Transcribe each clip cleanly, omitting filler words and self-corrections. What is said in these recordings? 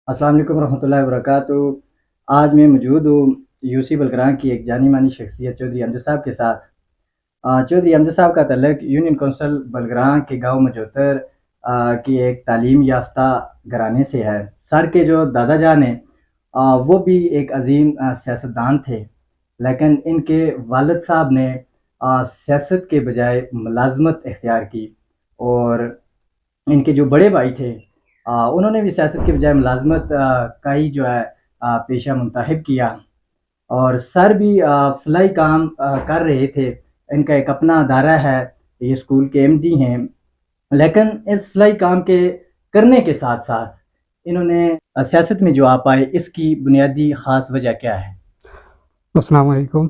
السلام علیکم ورحمۃ اللہ وبرکاتہ۔ آج میں موجود ہوں یوسی بلگراں کی ایک جانی مانی شخصیت چودھری امجد صاحب کے ساتھ۔ چودھری امجد صاحب کا تعلق یونین کونسل بلگراں کے گاؤں مجوتر کی ایک تعلیم یافتہ گھرانے سے ہے۔ سر کے جو دادا جان ہیں وہ بھی ایک عظیم سیاستدان تھے، لیکن ان کے والد صاحب نے سیاست کے بجائے ملازمت اختیار کی، اور ان کے جو بڑے بھائی تھے انہوں نے بھی سیاست کے بجائے ملازمت کا ہی جو ہے پیشہ منتخب کیا، اور سر بھی فلاحی کام کر رہے تھے۔ ان کا ایک اپنا ادارہ ہے، یہ اسکول کے ایم ڈی ہیں، لیکن اس فلاحی کام کے کرنے کے ساتھ ساتھ انہوں نے سیاست میں جو آ پائے، اس کی بنیادی خاص وجہ کیا ہے؟ السلام علیکم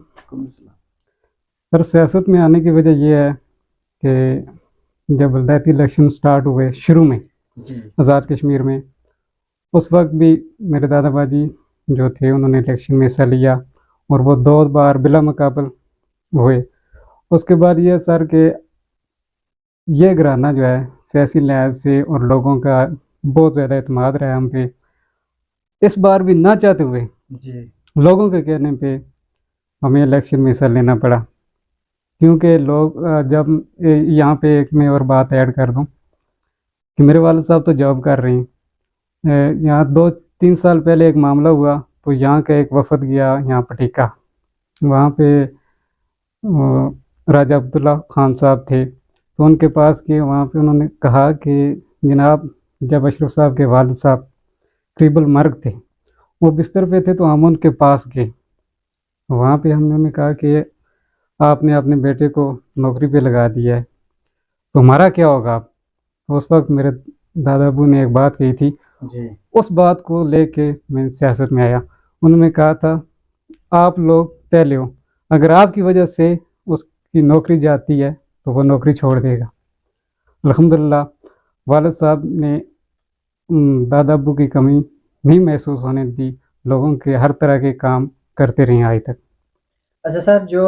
سر۔ سیاست میں آنے کی وجہ یہ ہے کہ جب ولایتی الیکشن سٹارٹ ہوئے شروع میں جی آزاد کشمیر میں، اس وقت بھی میرے دادا باجی جو تھے انہوں نے الیکشن میں حصہ لیا اور وہ 2 بار بلا مقابل ہوئے۔ اس کے بعد یہ سر کہ یہ گھرانہ جو ہے سیاسی لحاظ سے اور لوگوں کا بہت زیادہ اعتماد رہا ہم پہ، اس بار بھی نہ چاہتے ہوئے جی لوگوں کے کہنے پہ ہمیں الیکشن میں حصہ لینا پڑا، کیونکہ لوگ جب یہاں پہ ایک میں اور بات ایڈ کر دوں کہ میرے والد صاحب تو جاب کر رہے ہیں یہاں۔ 2-3 سال پہلے ایک معاملہ ہوا تو یہاں کا ایک وفد گیا یہاں پٹیکا، وہاں پہ راجہ عبداللہ خان صاحب تھے، تو ان کے پاس گئے، وہاں پہ انہوں نے کہا کہ جناب جب اشرف صاحب کے والد صاحب قریب المرگ تھے، وہ بستر پہ تھے، تو ہم ان کے پاس گئے، وہاں پہ ہم نے کہا کہ آپ نے اپنے بیٹے کو نوکری پہ لگا دیا ہے تو ہمارا کیا ہوگا؟ اس وقت میرے دادا ابو نے ایک بات کہی تھی، جی اس بات کو لے کے میں سیاست میں آیا۔ انہوں نے کہا تھا آپ لوگ پہلے ہو، اگر آپ کی وجہ سے اس کی نوکری جاتی ہے تو وہ نوکری چھوڑ دے گا۔ الحمدللہ والد صاحب نے دادا ابو کی کمی نہیں محسوس ہونے دی، لوگوں کے ہر طرح کے کام کرتے رہے آج تک۔ اچھا سر، جو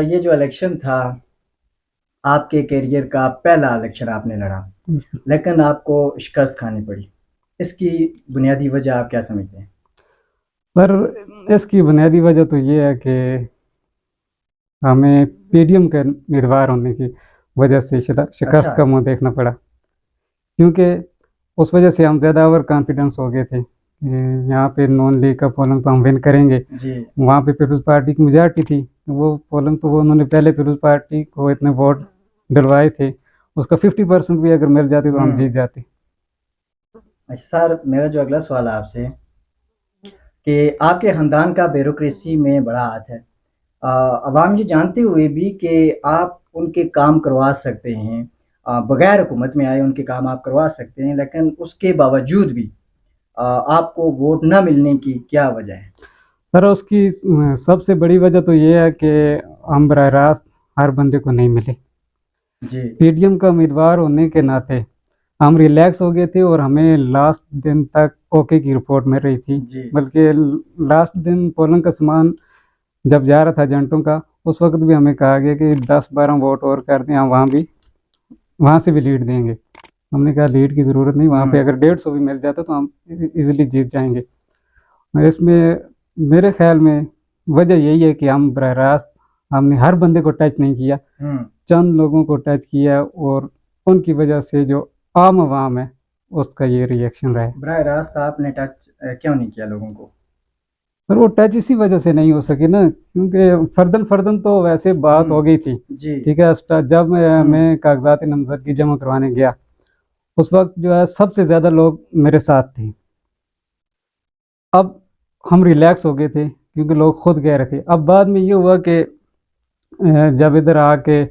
یہ جو الیکشن تھا آپ کے کیریئر کا پہلا الیکشن آپ نے لڑا، لیکن آپ کو شکست کھانی پڑی، اس کی بنیادی وجہ آپ کیا سمجھتے ہیں؟ پر اس کی بنیادی وجہ تو یہ ہے کہ ہمیں پی ڈی ایم کے امیدوار ہونے کی وجہ سے شکست اچھا کا منہ دیکھنا پڑا، کیونکہ اس وجہ سے ہم زیادہ اوور کانفیڈنس ہو گئے تھے کہ یہاں پہ نون لیگ کا پولنگ تو ہم ون کریں گے۔ جی وہاں پہ پیپلز پارٹی کی میجارٹی تھی، وہ پولنگ تو وہ انہوں نے پہلے پیپلز پارٹی کو اتنے ووٹ ڈلوائے تھے، اس کا 50% بھی اگر مل جاتے تو ہم جیت جاتے۔ اچھا سر، میرا جو اگلا سوال ہے آپ سے کہ آپ کے خاندان کا بیوروکریسی میں بڑا ہاتھ ہے، عوام یہ جانتے ہوئے بھی کہ آپ ان کے کام کروا سکتے ہیں، بغیر حکومت میں آئے ان کے کام آپ کروا سکتے ہیں، لیکن اس کے باوجود بھی آپ کو ووٹ نہ ملنے کی کیا وجہ ہے؟ سر اس کی سب سے بڑی وجہ تو یہ ہے کہ ہم براہ راست ہر بندے کو نہیں ملے۔ جی پی ڈی ایم کا امیدوار ہونے کے ناطے ہم ریلیکس ہو گئے تھے، اور ہمیں لاسٹ دن تک اوکے کی رپورٹ مل رہی تھی، جی بلکہ لاسٹ دن پولنگ کا سامان جب جا رہا تھا ایجنٹوں کا، اس وقت بھی ہمیں کہا گیا کہ 10-12 ووٹ اور کر دیں، ہم وہاں سے بھی لیڈ دیں گے۔ ہم نے کہا لیڈ کی ضرورت نہیں، وہاں پہ اگر 150 بھی مل جاتا تو ہم ایزیلی جیت جائیں گے۔ اس میں میرے خیال میں وجہ یہی ہے کہ ہم براہ راست ہم نے ہر بندے کو ٹچ نہیں کیا، چند لوگوں کو ٹچ کیا، اور ان کی وجہ سے جو عام عوام ہے اس کا یہ ری ایکشن رہا ہے۔ براہ راست آپ نے ٹچ کیوں نہیں کیا لوگوں کو؟ پر وہ ٹچ اسی وجہ سے نہیں ہو سکی نا، کیونکہ فردن تو ویسے بات ہو گئی تھی، جی ٹھیک ہے۔ جب میں کاغذات نامزدگی جمع کروانے گیا، اس وقت جو ہے سب سے زیادہ لوگ میرے ساتھ تھے۔ اب ہم ریلیکس ہو گئے تھے کیونکہ لوگ خود کہہ رہے تھے۔ اب بعد میں یہ ہوا کہ جب ادھر آ کے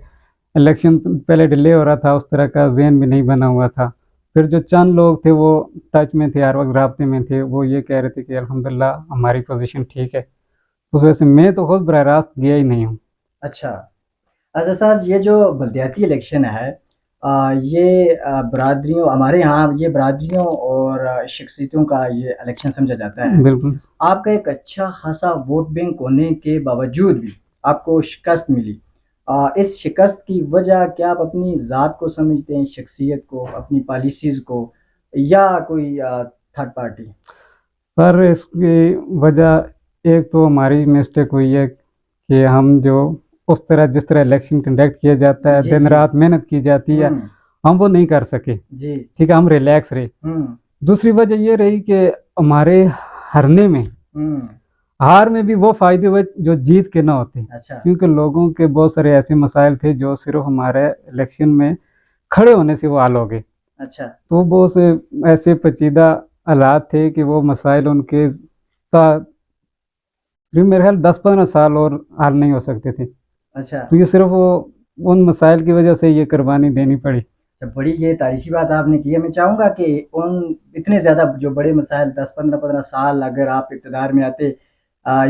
الیکشن پہلے ڈیلے ہو رہا تھا، اس طرح کا ذہن بھی نہیں بنا ہوا تھا، پھر جو چند لوگ تھے وہ ٹچ میں تھے، ہر وقت رابطے میں تھے، وہ یہ کہہ رہے تھے کہ الحمدللہ ہماری پوزیشن ٹھیک ہے، اس وجہ سے میں تو خود براہ راست گیا ہی نہیں ہوں۔ اچھا اچھا سر، یہ جو بلدیاتی الیکشن ہے یہ برادریوں، ہمارے ہاں یہ برادریوں اور شخصیتوں کا یہ الیکشن سمجھا جاتا ہے۔ بالکل آپ کا ایک اچھا خاصا ووٹ بینک ہونے کے باوجود بھی آپ کو شکست ملی، اس شکست کی وجہ کیا آپ اپنی ذات کو سمجھتے ہیں، شخصیت کو، اپنی پالیسیز کو، یا کوئی تھرڈ پارٹی؟ سر اس کی وجہ ایک تو ہماری مسٹیک ہوئی ہے کہ ہم جو اس طرح جس طرح الیکشن کنڈکٹ کیا جاتا ہے جی دن جی رات محنت کی جاتی ہے ہوں ہم وہ نہیں کر سکے، جی ٹھیک ہے، ہم ریلیکس رہے۔ ہوں دوسری وجہ یہ رہی کہ ہمارے ہارنے میں ہوں ہار میں بھی وہ فائدے ہوئے جو جیت کے نہ ہوتے، اچھا کیونکہ لوگوں کے بہت سارے ایسے مسائل تھے جو صرف ہمارے الیکشن میں کھڑے ہونے سے وہ حل ہو گئے، اچھا تو بہت سے ایسے پیچیدہ حالات تھے کہ وہ مسائل ان کے میرے خیال 10-15 سال اور حل نہیں ہو سکتے تھے، اچھا تو یہ صرف وہ ان مسائل کی وجہ سے یہ قربانی دینی پڑی۔ بڑی یہ تاریخی بات آپ نے کی ہے۔ میں چاہوں گا کہ ان اتنے زیادہ جو بڑے مسائل 10-15 سال اگر آپ اقتدار میں آتے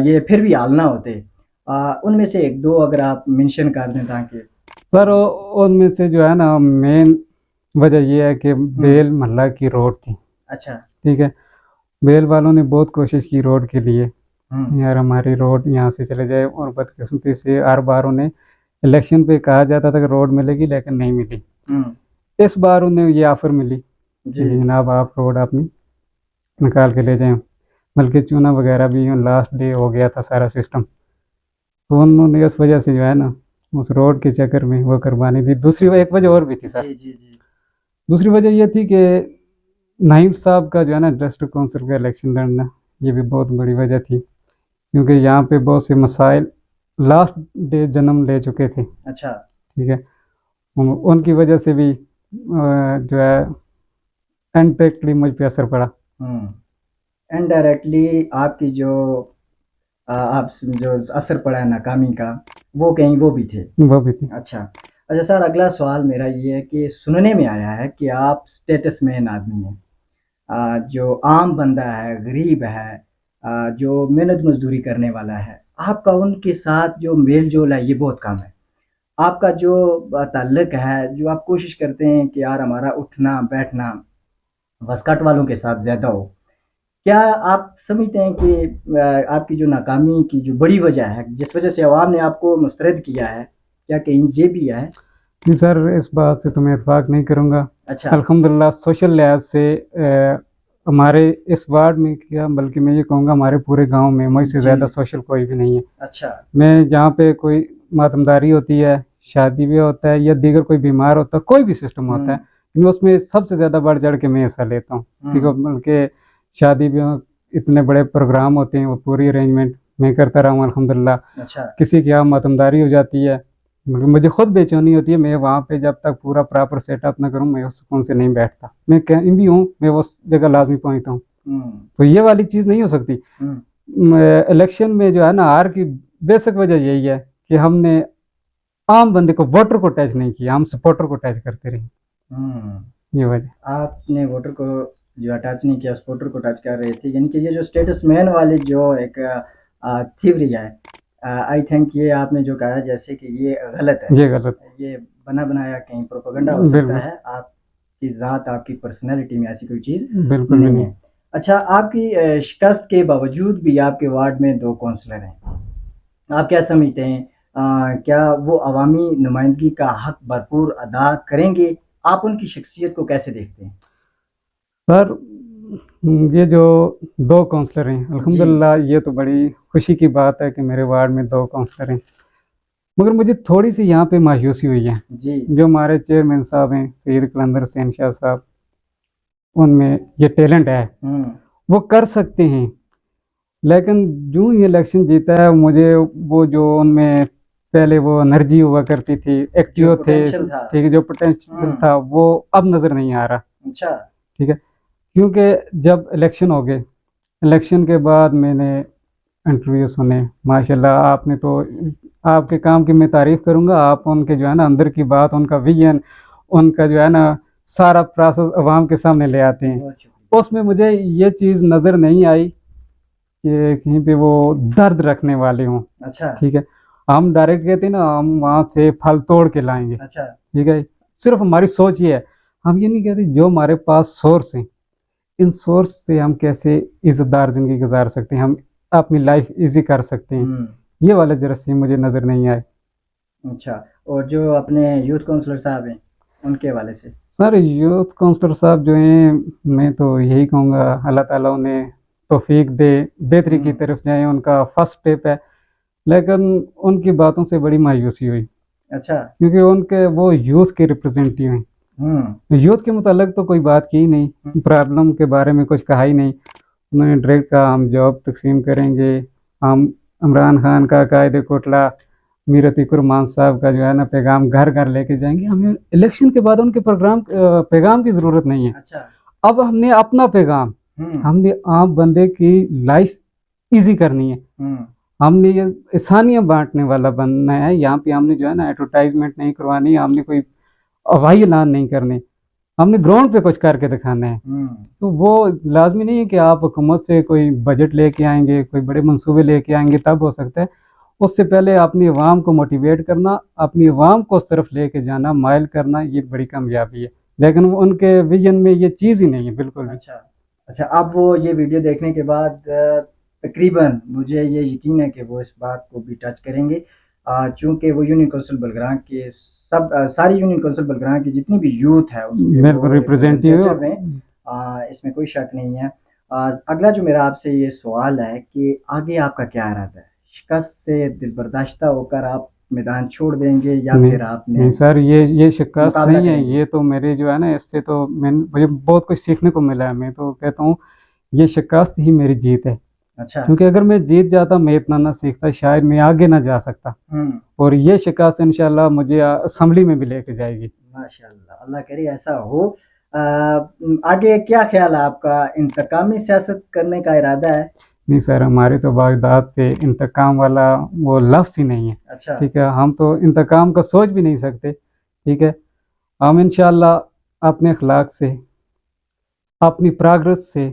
یہ پھر بھی حل نہ ہوتے، ان میں سے ایک دو اگر آپ منشن کر دیں تاکہ۔ سر ان میں سے جو ہے نا مین وجہ یہ ہے کہ بیل محلہ کی روڈ تھی، اچھا ٹھیک ہے، بیل والوں نے بہت کوشش کی روڈ کے لیے، یار ہماری روڈ یہاں سے چلے جائے، اور بدقسمتی سے ہر بار انہیں الیکشن پہ کہا جاتا تھا کہ روڈ ملے گی لیکن نہیں ملی۔ اس بار انہیں یہ آفر ملی کہ جناب آپ روڈ اپنی نکال کے لے جائیں، بلکہ چونا وغیرہ بھی لاسٹ ڈے ہو گیا تھا سارا سسٹم، تو انہوں نے اس وجہ سے جو ہے نا اس روڈ کے چکر میں وہ قربانی دی۔ دوسری ایک وجہ اور بھی تھی سر، دوسری وجہ یہ تھی کہ نعیم صاحب کا جو ہے نا ڈسٹرکٹ کونسل کا الیکشن لڑنا، یہ بھی بہت بڑی وجہ تھی، کیونکہ یہاں پہ بہت سے مسائل لاسٹ ڈے جنم لے چکے تھے، اچھا ٹھیک ہے، ان کی وجہ سے بھی جو ہے انڈائریکٹلی مجھ پہ اثر پڑا۔ انڈائریکٹلی آپ کی جو آپ جو اثر پڑا ہے ناکامی کا وہ کہیں وہ بھی تھے۔ وہ بھی تھی۔ اچھا اچھا سر، اگلا سوال میرا یہ ہے کہ سننے میں آیا ہے کہ آپ سٹیٹس مین آدمی ہیں، جو عام بندہ ہے، غریب ہے، جو محنت مزدوری کرنے والا ہے، آپ کا ان کے ساتھ جو میل جول ہے یہ بہت کم ہے۔ آپ کا جو تعلق ہے، جو آپ کوشش کرتے ہیں کہ یار ہمارا اٹھنا بیٹھنا وسکٹ والوں کے ساتھ زیادہ ہو، کیا آپ سمجھتے ہیں کہ آپ کی جو ناکامی کی جو بڑی وجہ ہے جس وجہ سے عوام نے آپ کو مسترد کیا ہے، کیا کہیں یہ بھی ہے؟ نہیں سر، اس بات سے تو میں اتفاق نہیں کروں گا۔ اچھا الحمدللہ سوشل لحاظ سے ہمارے اس وارڈ میں کیا، بلکہ میں یہ کہوں گا ہمارے پورے گاؤں میں مجھ سے زیادہ سوشل کوئی بھی نہیں ہے۔ اچھا میں جہاں پہ کوئی ماتمداری ہوتی ہے، شادی بھی ہوتا ہے، یا دیگر کوئی بیمار ہوتا ہے، کوئی بھی سسٹم ہوتا ہے، میں اس میں سب سے زیادہ بڑھ چڑھ کے میں حصہ لیتا ہوں، ٹھیک ہے، بلکہ شادی بھی اتنے بڑے پروگرام ہوتے ہیں وہ پوری ارینجمنٹ میں کرتا رہا ہوں الحمدللہ۔ اچھا کسی کی یہاں ماتمداری ہو جاتی ہے، مجھے خود بے چینی ہوتی ہے، میں وہاں پہ جب تک پورا پراپر سیٹ اپ نہ کروں میں اس سکون سے نہیں بیٹھتا، میں کہیں بھی ہوں میں اس جگہ لازمی پہنچتا ہوں، تو یہ والی چیز نہیں ہو سکتی۔ الیکشن میں جو ہے نا ہار کی بیسک وجہ یہی ہے کہ ہم نے عام بندے کو، ووٹر کو ٹچ نہیں کیا، ہم سپورٹر کو ٹچ کرتے رہے، یہ وجہ۔ آپ نے ووٹر کو جو ٹچ نہیں کیا، سپورٹر کو ٹچ کر رہے تھے، یعنی کہ یہ جو سٹیٹس مین والی جو ایک تھیوری ہے، آئی تھنک یہ آپ نے جو کہا جیسے کہ یہ غلط ہے، یہ غلط ہے، یہ بنا بنایا کہیں پروپیگنڈا ہو سکتا ہے، آپ کی ذات آپ کی پرسنالٹی میں ایسی کوئی چیز بالکل نہیں ہے۔ اچھا، آپ کی شکست کے باوجود بھی آپ کے وارڈ میں 2 کونسلر ہیں، آپ کیا سمجھتے ہیں کیا وہ عوامی نمائندگی کا حق بھرپور ادا کریں گے؟ آپ ان کی شخصیت کو کیسے دیکھتے ہیں؟ سر یہ جو 2 کونسلر ہیں الحمدللہ یہ تو بڑی خوشی کی بات ہے کہ میرے وارڈ میں 2 کونسلر ہیں، مگر مجھے تھوڑی سی یہاں پہ مایوسی ہوئی ہے جی جو ہمارے چیئرمین صاحب ہیں سید قلندر حسین شاہ صاحب، ان میں یہ ٹیلنٹ ہے، وہ کر سکتے ہیں، لیکن جو ہی الیکشن جیتا ہے مجھے وہ جو ان میں پہلے وہ انرجی ہوا کرتی تھی، ایکٹیو تھے، ٹھیک ہے، جو پوٹینشیل تھا وہ اب نظر نہیں آ رہا، اچھا ٹھیک ہے، کیونکہ جب الیکشن ہو گئے، الیکشن کے بعد میں نے انٹرویو سنے، ماشاءاللہ آپ نے تو آپ کے کام کی میں تعریف کروں گا، آپ ان کے جو ہے نا اندر کی بات، ان کا ویژن، ان کا جو ہے نا سارا پروسیس عوام کے سامنے لے آتے ہیں، اس میں مجھے یہ چیز نظر نہیں آئی کہ کہیں پہ وہ درد رکھنے والے ہوں، اچھا ٹھیک ہے، ہم ڈائریکٹ کہتے ہیں نا ہم وہاں سے پھل توڑ کے لائیں گے، اچھا ٹھیک ہے، صرف ہماری سوچ یہ ہے، ہم یہ نہیں کہتے جو ہمارے پاس سورس ہیں ان سورس سے ہم کیسے عزت دار زندگی گزار سکتے ہیں، ہم اپنی لائف ایزی کر سکتے ہیں، یہ والے جرسی مجھے نظر نہیں آئے۔ اچھا، اور جو اپنے یوتھ کونسلر صاحب ہیں ان کے حوالے سے؟ سر یوتھ کونسلر صاحب جو ہیں میں تو یہی کہوں گا اللہ تعالیٰ انہیں توفیق دے بہتری کی ہوں، طرف جائیں، ان کا فرسٹ اسٹیپ ہے. لیکن ان کی باتوں سے بڑی مایوسی ہوئی، اچھا. کیونکہ ان کے وہ یوتھ کے ریپرزینٹیو ہیں. ہوں. یوتھ کے متعلق تو کوئی بات کی ہی نہیں، پرابلم کے بارے میں کچھ کہا ہی نہیں. انہوں نے ڈائریکٹ کہا ہم جاب تقسیم کریں گے، ہم عمران خان کا قائد کوٹلہ میر عتیق الرحمان صاحب کا جو ہے نا پیغام گھر گھر لے کے جائیں گے. ہمیں الیکشن کے بعد ان کے پیغام کی ضرورت نہیں ہے. اچھا. اب ہم نے اپنا پیغام، ہوں. ہم نے عام بندے کی لائف ایزی کرنی ہے، ہوں. ہم نے یہ آسانیاں بانٹنے والا بننا ہے. یہاں پہ ہم نے جو ہے نا ایڈورٹائزمنٹ نہیں کروانی، ہم نے کوئی ہوائی اعلان نہیں کرنے، ہم نے گراؤنڈ پہ کچھ کر کے دکھانا ہے. ہوں. تو وہ لازمی نہیں ہے کہ آپ حکومت سے کوئی بجٹ لے کے آئیں گے، کوئی بڑے منصوبے لے کے آئیں گے تب ہو سکتا ہے. اس سے پہلے اپنی عوام کو موٹیویٹ کرنا، اپنی عوام کو اس طرف لے کے جانا، مائل کرنا، یہ بڑی کامیابی ہے. لیکن ان کے ویژن میں یہ چیز ہی نہیں ہے بالکل بھی. اچھا. اچھا، اب وہ یہ ویڈیو دیکھنے کے بعد تقریباً مجھے یہ یقین ہے کہ وہ اس بات کو بھی ٹچ کریں گے، چونکہ وہ یونین کونسل بلگراں کے ساری یونین کونسل بلگراں کی جتنی بھی یوتھ ہے اس کے بالکل وہ ریپرزینٹیو ریپرزینٹیو ہیں. اس میں کوئی شک نہیں ہے. اگلا جو میرا آپ سے یہ سوال ہے کہ آگے آپ کا کیا ارادہ ہے؟ شکست سے دل برداشتہ ہو کر آپ میدان چھوڑ دیں گے یا پھر آپ نے نہیں سر، یہ شکست مقابلہ نہیں ہے. کریں گے؟ یہ تو میرے جو ہے نا اس سے تو مجھے بہت کچھ سیکھنے کو ملا ہے. میں تو کہتا ہوں یہ شکست ہی میری جیت ہے، اچھا. کیونکہ اگر میں جیت جاتا میں اتنا نہ سیکھتا، شاید میں آگے نہ جا سکتا. ہوں. اور یہ شکست انشاءاللہ مجھے اسمبلی میں بھی لے کے جائے گی. ماشاء اللہ، اللہ کرے ایسا ہو. آگے کیا خیال ہے آپ کا؟ انتقامی سیاست کرنے کا ارادہ ہے؟ نہیں سر، ہمارے تو باغداد سے انتقام والا وہ لفظ ہی نہیں ہے. اچھا. ٹھیک ہے، ہم تو انتقام کا سوچ بھی نہیں سکتے. ٹھیک ہے، ہم انشاءاللہ اپنے اخلاق سے، اپنی پراگرس سے،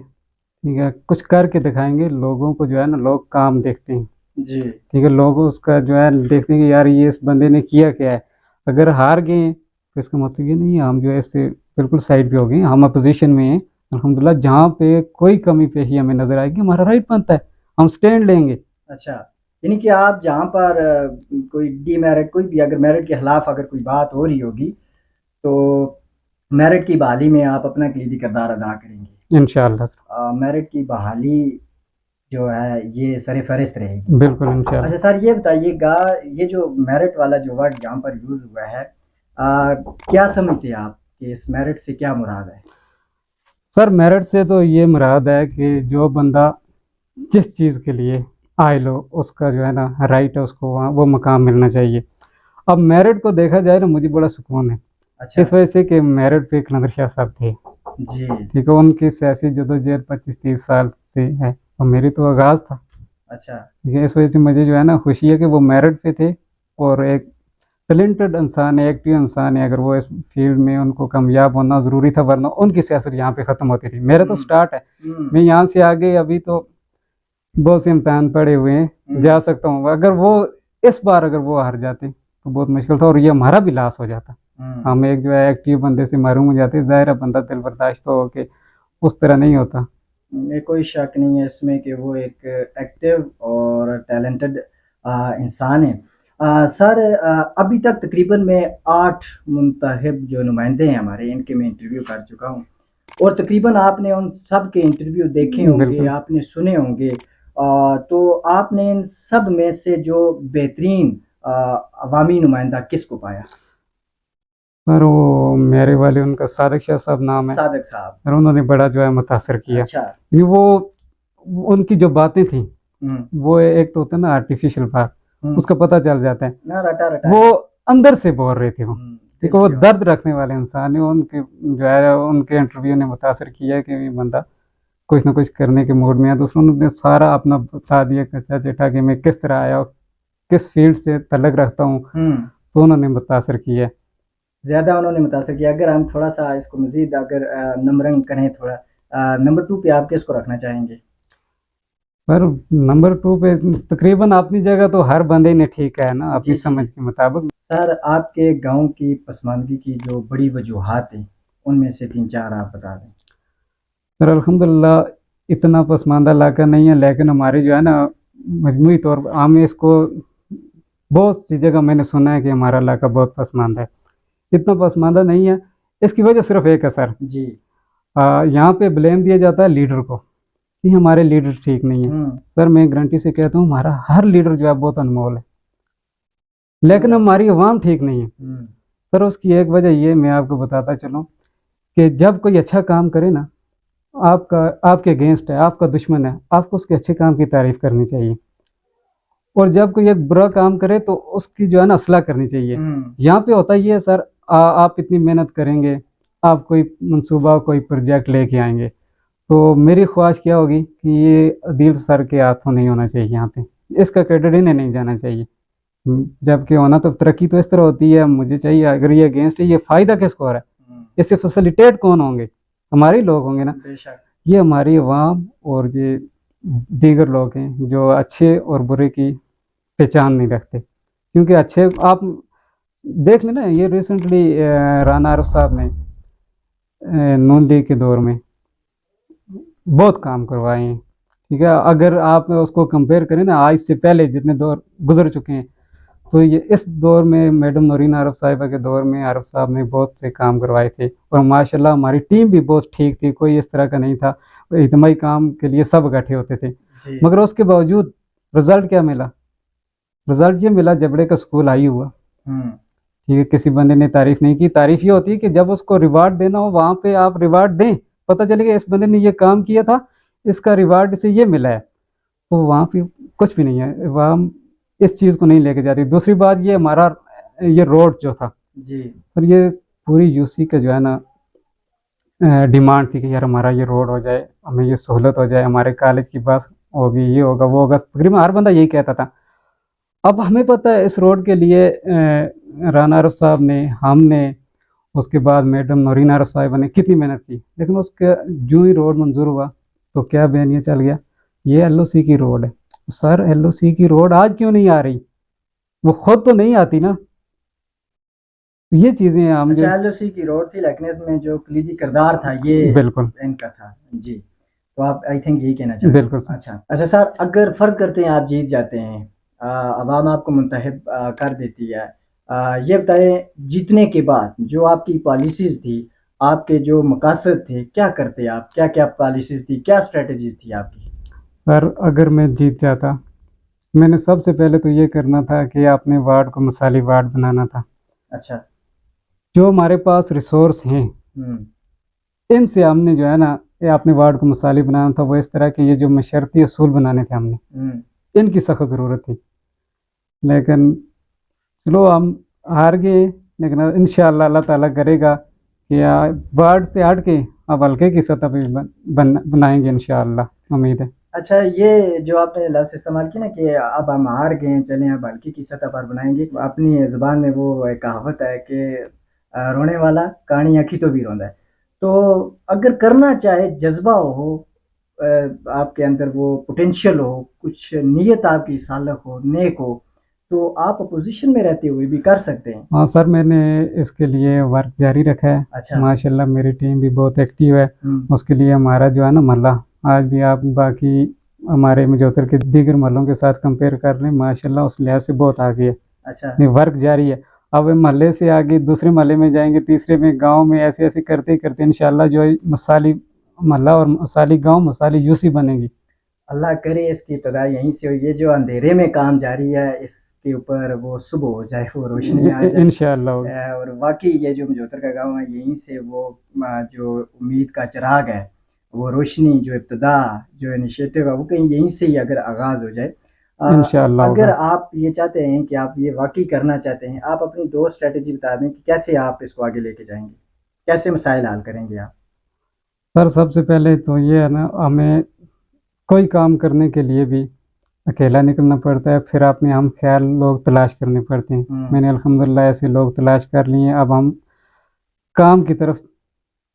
ٹھیک ہے، کچھ کر کے دکھائیں گے. لوگوں کو جو ہے نا لوگ کام دیکھتے ہیں. جی. ٹھیک ہے، لوگ اس کا جو ہے دیکھتے ہیں کہ یار یہ اس بندے نے کیا کیا ہے. اگر ہار گئے ہیں تو اس کا مطلب یہ نہیں ہے ہم جو ہے اس سے بالکل سائڈ پہ ہو گئے. ہم اپوزیشن میں ہیں الحمدللہ. جہاں پہ کوئی کمی پیشی ہمیں نظر آئے گی ہمارا رائٹ بنتا ہے، ہم سٹینڈ لیں گے. اچھا، یعنی کہ آپ جہاں پر کوئی ڈی میرٹ، کوئی بھی اگر میرٹ کے خلاف اگر کوئی بات ہو رہی ہوگی تو میرٹ کی بحالی میں آپ اپنا کلیدی کردار ادا کریں گے انشاءاللہ. میرٹ کی بحالی جو ہے یہ سر فہرست رہے گی. بالکل انشاءاللہ. اچھا سر، یہ بتائیے گا یہ جو میرٹ والا جو ورڈ یہاں پر یوز ہوا ہے، کیا سمجھتے ہیں آپ کہ اس میرٹ سے کیا مراد ہے؟ سر میرٹ سے تو یہ مراد ہے کہ جو بندہ جس چیز کے لیے آئل ہو اس کا جو ہے نا رائٹ ہے، اس کو وہاں وہ مقام ملنا چاہیے. اب میرٹ کو دیکھا جائے نا مجھے بڑا سکون ہے. اچھا. اس وجہ سے کہ میرٹ پہ قلندر شاہ صاحب تھے. جی. ٹھیک ہے، ان کی سیاسی جدوجہد 25-30 سال سے ہے اور میری تو آغاز تھا. اچھا. ٹھیک ہے، اس وجہ سے مجھے جو ہے نا خوشی ہے کہ وہ میرٹ پہ تھے اور ایک ٹیلنٹڈ انسان ہے، ایکٹیو انسان ہے. اگر وہ اس فیلڈ میں ان کو کامیاب ہونا ضروری تھا ورنہ ان کی سیاست یہاں پہ ختم ہوتی تھی. میرا تو سٹارٹ ہے، میں یہاں سے آگے ابھی تو بہت سے امتحان پڑے ہوئے ہیں، جا سکتا ہوں. اگر وہ اس بار اگر وہ ہار جاتے تو بہت مشکل تھا اور یہ ہمارا بھی لاس ہو جاتا. ہم ایک جو ہے ایکٹیو بندے سے محروم ہو جاتے. ظاہر ہے بندہ دل برداشت ہو کہ اس طرح نہیں ہوتا. کوئی شک نہیں ہے اس میں کہ وہ ایک ایکٹیو اور ٹیلنٹڈ انسان ہے. سر ابھی تک تقریباً میں 8 منتخب جو نمائندے ہیں ہمارے، ان کے میں انٹرویو کر چکا ہوں اور تقریباً آپ نے ان سب کے انٹرویو دیکھے ہوں گے، آپ نے سنے ہوں گے. تو آپ نے ان سب میں سے جو بہترین عوامی نمائندہ کس کو پایا؟ سر وہ میرے والے ان کا صادق شاہ صاحب نام ہے. صادق صاحب سر انہوں نے بڑا جو ہے متاثر کیا. اچھا. وہ ان کی جو باتیں تھیں وہ ایک تو ہوتا ہے نا آرٹیفیشل بات، اس کا پتہ چل جاتا ہے، وہ اندر سے بول رہے تھے. وہ دیکھو وہ درد رکھنے والے انسان ہیں. ان کے جو ہے ان کے انٹرویو نے متاثر کیا کہ یہ بندہ کچھ نہ کچھ کرنے کے موڈ میں ہے. تو انہوں نے سارا اپنا بتا دیا کچا چٹا کہ میں کس طرح آیا، کس فیلڈ سے تعلق رکھتا ہوں. تو انہوں نے متاثر کیا زیادہ، انہوں نے متاثر کیا. اگر ہم تھوڑا سا اس کو مزید اگر نمبرنگ کریں تھوڑا، نمبر 2 پہ آپ کس کو رکھنا چاہیں گے؟ سر نمبر 2 پہ تقریباً اپنی جگہ تو ہر بندے نے ٹھیک ہے نا اپنی سمجھ کے مطابق. سر آپ کے گاؤں کی پسماندگی کی جو بڑی وجوہات ہیں ان میں سے 3-4 آپ بتا دیں. سر الحمدللہ اتنا پسماندہ علاقہ نہیں ہے، لیکن ہمارے جو ہے نا مجموعی طور پر ہم اس کو بہت سی جگہ میں نے سنا ہے کہ ہمارا علاقہ بہت پسماندہ ہے. اتنا پسماندہ نہیں ہے. اس کی وجہ صرف ایک ہے سر، جی. یہاں پہ بلیم دیا جاتا ہے لیڈر کو. کہ ہمارے لیڈر ٹھیک نہیں ہیں. ہوں، سر میں گارنٹی سے کہتا ہوں ہمارا ہر لیڈر جو ہے بہت انمول ہے، لیکن ہماری عوام ٹھیک نہیں ہے. ہوں، سر اس کی ایک وجہ یہ میں آپ کو بتاتا چلوں کہ جب کوئی اچھا کام کرے نا، آپ کے اگینسٹ ہے، آپ کا دشمن ہے، آپ کو اس کے اچھے کام کی تعریف کرنی چاہیے. اور جب کوئی ایک برا کام کرے تو اس کی جو ہے نا اصلاح کرنی چاہیے. ہوں، یہاں پہ ہوتا یہ ہے سر، آپ اتنی محنت کریں گے، آپ کوئی منصوبہ کوئی پروجیکٹ لے کے آئیں گے، تو میری خواہش کیا ہوگی کہ یہ عدیل سر کے ہاتھوں نہیں ہونا چاہیے، یہاں پہ اس کا کریڈٹ انہیں نہیں جانا چاہیے. جب کہ ہونا تو ترقی تو اس طرح ہوتی ہے، مجھے چاہیے اگر یہ اگینسٹ ہے، یہ فائدہ کس کو ہو رہا ہے، ہوں، اس سے فیسیلیٹیٹ کون ہوں گے؟ ہمارے ہی لوگ ہوں گے نا. بے شک. یہ ہماری عوام اور یہ دیگر لوگ ہیں جو اچھے اور برے کی پہچان نہیں رکھتے. کیونکہ اچھے آپ دیکھ لیں نا، یہ ریسنٹلی رانا عارف صاحب نے نون لیگ کے دور میں بہت کام کروائے ہیں. ٹھیک ہے، اگر آپ اس کو کمپیئر کریں نا آج سے پہلے جتنے دور گزر چکے ہیں، تو یہ اس دور میں میڈم نورین عارف صاحبہ کے دور میں عارف صاحب نے بہت سے کام کروائے تھے. اور ماشاءاللہ ہماری ٹیم بھی بہت ٹھیک تھی، کوئی اس طرح کا نہیں تھا. اجتماعی کام کے لیے سب اکٹھے ہوتے تھے. جی. مگر اس کے باوجود رزلٹ کیا ملا؟ رزلٹ یہ ملا جبڑے کا سکول آئی ہوا. ہوں، ٹھیک ہے، کسی بندے نے تعریف نہیں کی. تعریف یہ ہوتی ہے کہ جب اس کو ریوارڈ دینا ہو وہاں پہ آپ ریوارڈ دیں، پتہ چلے گا اس بندے نے یہ کام کیا تھا، اس کا ریوارڈ سے یہ ملا ہے. تو وہاں پہ کچھ بھی نہیں ہے، وہاں اس چیز کو نہیں لے کے جاتی. دوسری بات یہ ہمارا یہ روڈ جو تھا، جی. اور یہ پوری یو سی کا جو ہے نا ڈیمانڈ تھی کہ یار ہمارا یہ روڈ ہو جائے، ہمیں یہ سہولت ہو جائے، ہمارے کالج کی بس ہوگی، یہ ہوگا وہ ہوگا. تقریباً ہر بندہ یہی کہتا تھا. اب ہمیں پتہ ہے اس روڈ کے لیے رانا عارف صاحب نے، ہم نے، اس کے بعد میڈم نورین عارف صاحبہ نے کتنی محنت کی. لیکن اس کے جو ہی روڈ منظور ہوا تو کیا بیان یہ چل گیا، یہ ایل او سی کی روڈ ہے. سر ایل او سی کی روڈ آج کیوں نہیں آ رہی؟ وہ خود تو نہیں آتی نا. یہ چیزیں ہم جو اچھا، ایل او سی کی روڈ تھی، لیکن اس میں جو کلیدی کردار تھا یہ بالکل ان کا تھا. جی. تو آپ آئی تھنک یہی کہنا چاہتے ہیں. بالکل. اچھا سر، اگر فرض کرتے ہیں آپ جیت جاتے ہیں، عوام آپ کو منتخب کر دیتی ہے، یہ بتائیں جیتنے کے بعد جو آپ کی پالیسیز تھی، آپ کے جو مقاصد تھے، کیا کرتے آپ؟ کیا کیا پالیسیز تھی، کیا اسٹریٹجیز تھی آپ کی؟ سر اگر میں جیت جاتا، میں نے سب سے پہلے تو یہ کرنا تھا کہ اپنے وارڈ کو مثالی وارڈ بنانا تھا. اچھا. جو ہمارے پاس ریسورس ہیں ان سے ہم نے جو ہے نا یہ اپنے وارڈ کو مثالی بنانا تھا. وہ اس طرح کے یہ جو مشرتی اصول بنانے تھے ہم نے، ان کی سخت ضرورت تھی. لیکن چلو ہم ہار گئے، لیکن انشاءاللہ اللہ تعالیٰ کرے گا کہ وارڈ سے ہٹ کے اب حلقے کی سطح پہ بنائیں گے انشاءاللہ، امید ہے. اچھا، یہ جو آپ نے لفظ استعمال کی نا کہ اب ہم ہار گئے، چلیں اب ہلکی کی سطح پر بنائیں گے، اپنی زبان میں وہ ایک کہاوت ہے کہ رونے والا کہانی آنکھی تو بھی روندا ہے. تو اگر کرنا چاہے، جذبہ ہو آپ کے اندر، وہ پوٹینشیل ہو، کچھ نیت آپ کی صالح ہو، نیک ہو، تو آپ اپوزیشن میں رہتے ہوئے بھی کر سکتے ہیں. ہاں سر، میں نے اس کے لیے ورک جاری رکھا ہے. اچھا. ماشاءاللہ میری ٹیم بھی بہت ایکٹیو ہے. اس کے لیے ہمارا جو ہے نا محلہ، آج بھی آپ باقی ہمارے مجوتر کے دیگر محلوں کے ساتھ کمپیئر کر لیں، ماشاءاللہ اس لحاظ سے بہت آگے ہے. اچھا. ورک جاری ہے. اب محلے سے آگے دوسرے محلے میں جائیں گے، تیسرے میں، گاؤں میں، ایسے ایسے کرتے کرتے انشاءاللہ جو مثالی محلہ اور مثالی گاؤں، مثالی یو سی بنے گی. اللہ کرے اس کی ابتدا یہیں سے ہو. یہ جو اندھیرے میں کام جاری ہے، اس کے اوپر وہ صبح ہو جائے، وہ روشنی آ جائے انشاءاللہ. اور واقعی یہ جو مجوتر کا گاؤں ہے، یہیں سے وہ جو امید کا چراغ ہے، وہ روشنی، جو ابتدا، جو انیشیٹو ہے، وہ کہیں یہیں سے ہی اگر آغاز ہو جائے. انشاءاللہ اگر آپ یہ چاہتے ہیں کہ آپ یہ واقعی کرنا چاہتے ہیں، آپ اپنی دو اسٹریٹجی بتا دیں کہ کیسے آپ اس کو آگے لے کے جائیں گے، کیسے مسائل حل کریں گے آپ؟ سر سب سے پہلے تو یہ ہے نا، ہمیں کوئی کام کرنے کے لیے بھی اکیلا نکلنا پڑتا ہے، پھر اپنے ہم خیال لوگ تلاش کرنے پڑتے ہیں. میں نے الحمدللہ ایسے لوگ تلاش کر لیے. اب ہم کام کی طرف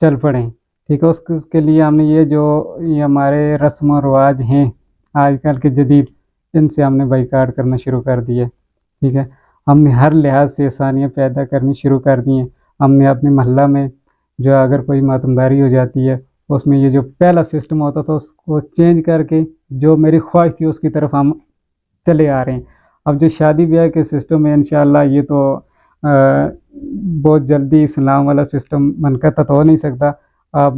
چل پڑیں. ٹھیک ہے، اس کے لیے ہم نے یہ ہمارے رسم و رواج ہیں آج کل کے جدید، ان سے ہم نے بائیکاٹ کرنا شروع کر دیے. ٹھیک ہے، ہم نے ہر لحاظ سے آسانیاں پیدا کرنی شروع کر دی ہیں. ہم نے اپنے محلہ میں جو اگر کوئی ماتمداری ہو جاتی ہے، اس میں یہ جو پہلا سسٹم ہوتا تھا اس کو چینج کر کے جو میری خواہش تھی اس کی طرف ہم چلے آ رہے ہیں. اب جو شادی بیاہ کے سسٹم ہے، انشاءاللہ یہ تو بہت جلدی اسلام والا سسٹم منقطع تو ہو نہیں سکتا. اب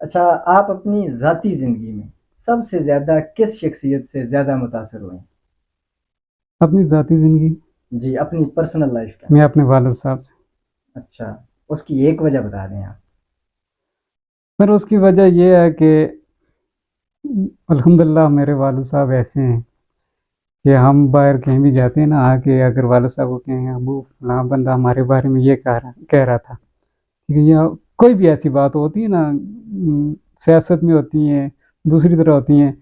اچھا، آپ اپنی ذاتی زندگی میں سب سے زیادہ کس شخصیت سے زیادہ متاثر ہوئے ہیں؟ اپنی ذاتی زندگی جی، اپنی پرسنل لائف کا۔ میں اپنے والد صاحب سے. اچھا، اس کی ایک وجہ بتا دیں آپ۔ پر اس کی وجہ یہ ہے کہ الحمدللہ میرے والد صاحب ایسے ہیں کہ ہم باہر کہیں بھی جاتے ہیں نا، آ کے اگر والد صاحب کو کہیں ابو فلاں بندہ ہمارے بارے میں یہ کہہ رہا تھا، ٹھیک ہے، یا کوئی بھی ایسی بات ہوتی ہے نا، سیاست میں ہوتی ہیں، دوسری طرح ہوتی ہیں،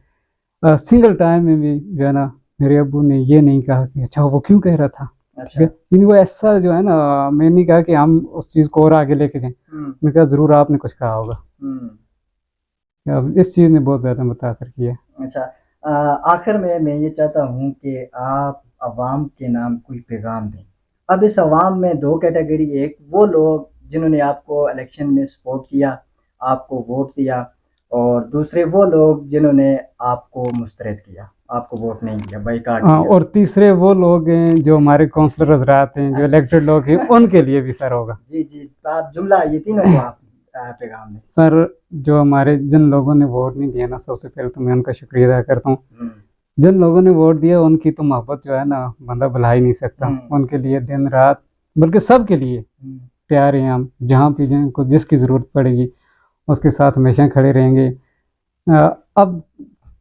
سنگل ٹائم میں بھی جو ہے نا میرے ابو نے یہ نہیں کہا کہ اچھا وہ کیوں کہہ رہا تھا، اچھا۔ ٹھیک ہے، یعنی وہ ایسا جو ہے نا، میں نہیں کہا کہ ہم اس چیز کو اور آگے لے کے جائیں، میں کہا ضرور آپ نے کچھ کہا ہوگا. اب اس چیز نے بہت زیادہ متاثر کیا. اچھا، آخر میں یہ چاہتا ہوں کہ آپ عوام کے نام کوئی پیغام دیں۔ اب اس عوام میں دو کیٹیگری، ایک وہ لوگ جنہوں نے آپ کو الیکشن میں سپورٹ کیا، آپ کو ووٹ دیا، اور دوسرے وہ لوگ جنہوں نے آپ کو مسترد کیا، آپ کو ووٹ نہیں دیا، بائیکاٹ کیا۔ اور تیسرے وہ لوگ ہیں جو ہمارے کونسلر حضرات ہیں، جو الیکٹڈ لوگ ہیں، ان کے لیے بھی سر ہوگا. جی جی، آپ جملہ یہ تینوں کو آپ پیغام دیں. سر جو ہمارے جن لوگوں نے ووٹ نہیں دیا نا، سب سے پہلے تو میں ان کا شکریہ ادا کرتا ہوں. جن لوگوں نے ووٹ دیا ان کی تو محبت جو ہے نا بندہ بھلا ہی نہیں سکتا. ان کے لیے دن رات، بلکہ سب کے لیے تیار ہیں ہم، جہاں پہ جن کو جس کی ضرورت پڑے گی اس کے ساتھ ہمیشہ کھڑے رہیں گے. اب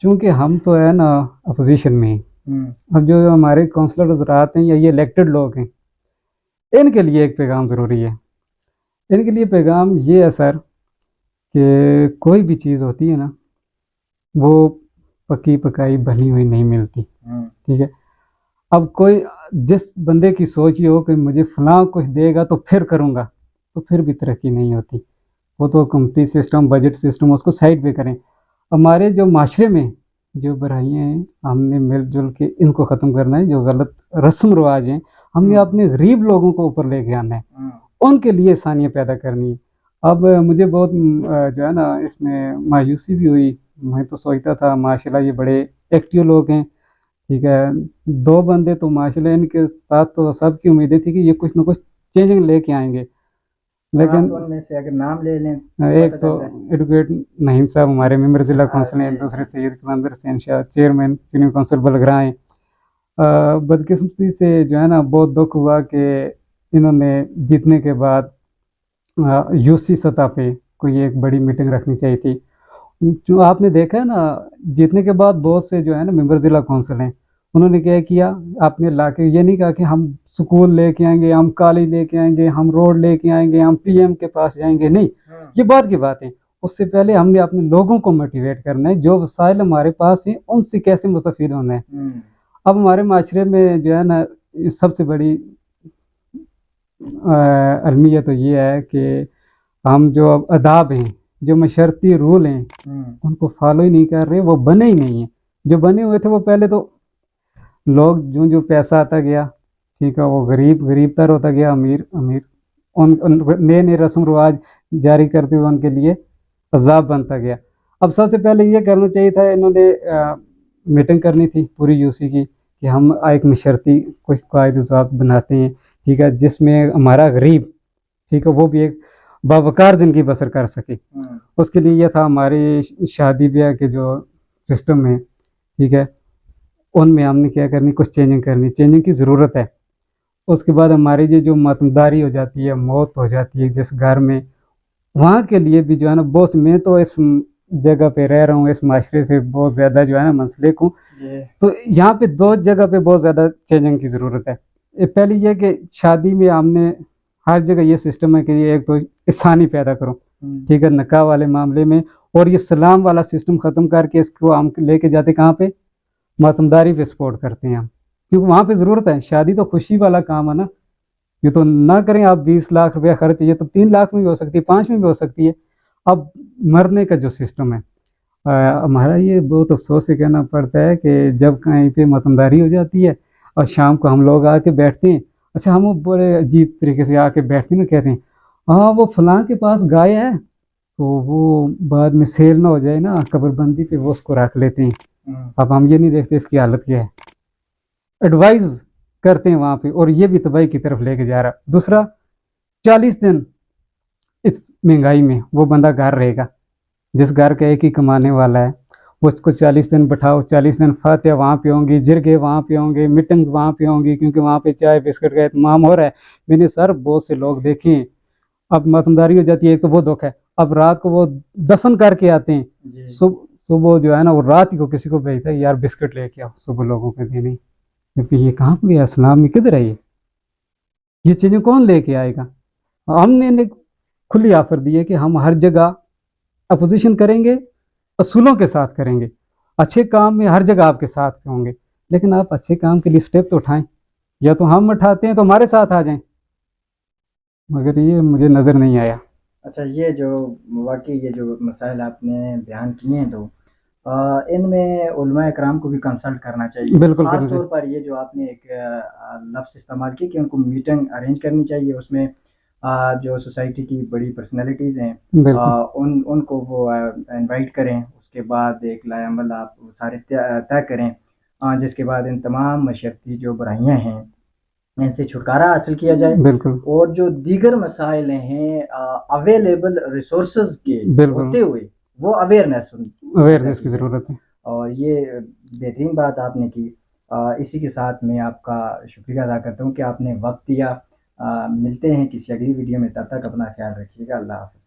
چونکہ ہم تو ہے نا اپوزیشن میں ہیں، اب جو ہمارے کونسلر حضرات ہیں یا یہ الیکٹڈ لوگ ہیں، ان کے لیے ایک پیغام ضروری ہے. ان کے لیے پیغام یہ ہے سر کہ کوئی بھی چیز ہوتی ہے نا وہ پکی پکائی بنی ہوئی نہیں ملتی. ٹھیک ہے، اب کوئی جس بندے کی سوچ یہ ہو کہ مجھے فلاں کچھ دے گا تو پھر کروں گا، تو پھر بھی ترقی نہیں ہوتی. وہ تو حکومتی سسٹم، بجٹ سسٹم، اس کو سائڈ پہ کریں. ہمارے جو معاشرے میں جو برائیاں ہیں ہم نے مل جل کے ان کو ختم کرنا ہے. جو غلط رسم رواج ہیں ہم نے اپنے غریب لوگوں کو اوپر لے کے آنا ہے، ان کے لیے آسانیاں پیدا کرنی ہے. اب مجھے بہت جو ہے نا اس میں مایوسی بھی ہوئی. میں تو سوچتا تھا ماشاءاللہ یہ بڑے ایکٹیو لوگ ہیں، ٹھیک ہے، دو بندے تو ماشاءاللہ ان کے ساتھ تو سب کی امیدیں تھی کہ یہ کچھ نہ کچھ چینجنگ لے کے آئیں گے. لیکن ان میں سے اگر نام لے لیں، ایک تو ایڈوکیٹ نعیم صاحب ہمارے ممبر ضلع کونسل ہیں، دوسرے سید کلندر Hussain Shah chairman union council بلگراں ہیں. بدقسمتی سے جو ہے نا بہت دکھ ہوا کہ انہوں نے جیتنے کے بعد یو سی سطح پہ کوئی ایک بڑی میٹنگ رکھنی چاہیے تھی. جو آپ نے دیکھا ہے نا جیتنے کے بعد بہت سے جو ہے نا ممبر ضلع کونسل ہیں، انہوں نے کیا کیا، آپ نے لا کے یہ نہیں کہا کہ ہم سکول لے کے آئیں گے، ہم کالج لے کے آئیں گے، ہم روڈ لے کے آئیں گے، ہم پی ایم کے پاس جائیں گے. نہیں، یہ بات کی بات ہے. اس سے پہلے ہم نے اپنے لوگوں کو موٹیویٹ کرنا ہے، جو وسائل ہمارے پاس ہیں ان سے کیسے مستفید ہونا ہے. اب ہمارے معاشرے میں جو ہے نا سب سے بڑی المیہ تو یہ ہے کہ ہم جو آداب ہیں، جو مشرتی رول ہیں، ان کو فالو ہی نہیں کر رہے. وہ بنے ہی نہیں ہیں. جو بنے ہوئے تھے وہ پہلے تو لوگ جو پیسہ آتا گیا، ٹھیک ہے، وہ غریب تر ہوتا گیا، امیر ان نئے رسم رواج جاری کرتے ہوئے ان کے لیے عذاب بنتا گیا. اب سب سے پہلے یہ کرنا چاہیے تھا، انہوں نے میٹنگ کرنی تھی پوری یو سی کی کہ ہم ایک مشرتی کچھ قواعد و ضوابط بناتے ہیں، ٹھیک ہے، جس میں ہمارا غریب، ٹھیک ہے، وہ بھی ایک باوقار زندگی بسر کر سکے. اس کے لیے یہ تھا ہماری شادی بیاہ کے جو سسٹم ہے، ٹھیک ہے، ان میں ہم نے کیا کرنی، کچھ چینجنگ کی ضرورت ہے. اس کے بعد ہماری جو ماتمداری ہو جاتی ہے، موت ہو جاتی ہے جس گھر میں، وہاں کے لیے بھی جو ہے نا بہت، میں تو اس جگہ پہ رہ رہا ہوں، اس معاشرے سے بہت زیادہ جو ہے نا منسلک ہوں، تو یہاں پہ دو جگہ پہ بہت زیادہ چینجنگ کی ضرورت ہے. پہلی یہ کہ شادی میں ہم نے ہر جگہ یہ سسٹم ہے کہ یہ ایک تو آسانی پیدا کرو، ٹھیک ہے، نکاح والے معاملے میں، اور یہ سلام والا سسٹم ختم کر کے اس کو ہم لے کے جاتے کہاں پہ، ماتمداری پہ سپورٹ کرتے ہیں ہم، کیونکہ وہاں پہ ضرورت ہے. شادی تو خوشی والا کام ہے نا، یہ تو نہ کریں آپ 20 لاکھ روپیہ خرچ، یہ تو 3 لاکھ میں بھی ہو سکتی ہے، 5 میں بھی ہو سکتی ہے. اب مرنے کا جو سسٹم ہے ہمارا، یہ بہت افسوس سے کہنا پڑتا ہے کہ جب کہیں پہ ماتمداری ہو جاتی ہے اور شام کو ہم لوگ آ کے بیٹھتے ہیں، اچھا ہم بڑے عجیب طریقے سے آ کے بیٹھتے ہیں نا، کہتے ہیں ہاں وہ فلاں کے پاس گائے ہے، تو وہ بعد میں سیل نہ ہو جائے نا قبر بندی پہ، وہ اس کو رکھ لیتے ہیں. اب ہم یہ نہیں دیکھتے اس کی حالت کیا ہے، ایڈوائز کرتے ہیں وہاں پہ، اور یہ بھی تباہی کی طرف لے کے جا رہا. دوسرا، 40 دن اس مہنگائی میں وہ بندہ گھر رہے گا، جس گھر کا ایک ہی کمانے والا ہے اس کو 40 دن بٹھاؤ، 40 دن فاتحہ وہاں پہ ہوں گی، جرگے وہاں پہ ہوں گے، میٹنگز وہاں پہ ہوں گی، کیونکہ وہاں پہ چائے بسکٹ کا اہتمام ہو رہا ہے۔ میں نے سر بہت سے لوگ دیکھے ہیں، اب ماتمداری ہو جاتی ہے، ایک تو وہ دکھ ہے، اب رات کو وہ دفن کر کے آتے ہیں، جی صبح جو ہے نا وہ رات ہی کو کسی کو بھیجتا ہے یار بسکٹ لے کے آؤ صبح لوگوں کے دینے، کیونکہ یہ کہاں پہ اسلام میں کدھر ہے یہ چیزیں کون لے کے آئے گا؟ ہم نے کھلی آفر دی ہے کہ ہم ہر جگہ اپوزیشن کریں گے، اصولوں کے ساتھ کریں گے، اچھے کام میں ہر جگہ آپ کے ساتھ ہوں گے، لیکن آپ اچھے کام کے لیے سٹیپ تو اٹھائیں، یا تو ہم اٹھاتے ہیں تو ہمارے ساتھ آ جائیں، مگر یہ مجھے نظر نہیں آیا۔ اچھا، یہ جو واقعی یہ جو مسائل آپ نے بیان کیے ہیں تو ان میں علماء اکرام کو بھی کنسلٹ کرنا چاہیے، بالکل خاص کرنا طور چاہیے، پر یہ جو آپ نے ایک لفظ استعمال کی کہ ان کو میٹنگ ارینج کرنی چاہیے، اس میں جو سوسائٹی کی بڑی پرسنالٹیز ہیں بالکل ان کو وہ انوائٹ کریں، اس کے بعد ایک لائحہ عمل آپ سارے طے کریں، جس کے بعد ان تمام معاشرتی جو برائیاں ہیں ان سے چھٹکارا حاصل کیا جائے، بالکل اور جو دیگر مسائل ہیں اویلیبل ریسورسز کے بالکل ہوتے ہوئے وہ اویئرنیس کی ضرورت ہے۔ اور یہ بہترین بات آپ نے کی۔ اسی کے ساتھ میں آپ کا شکریہ ادا کرتا ہوں کہ آپ نے وقت دیا۔ ملتے ہیں کسی اگلی ویڈیو میں، تب تک اپنا خیال رکھیے گا، اللہ حافظ۔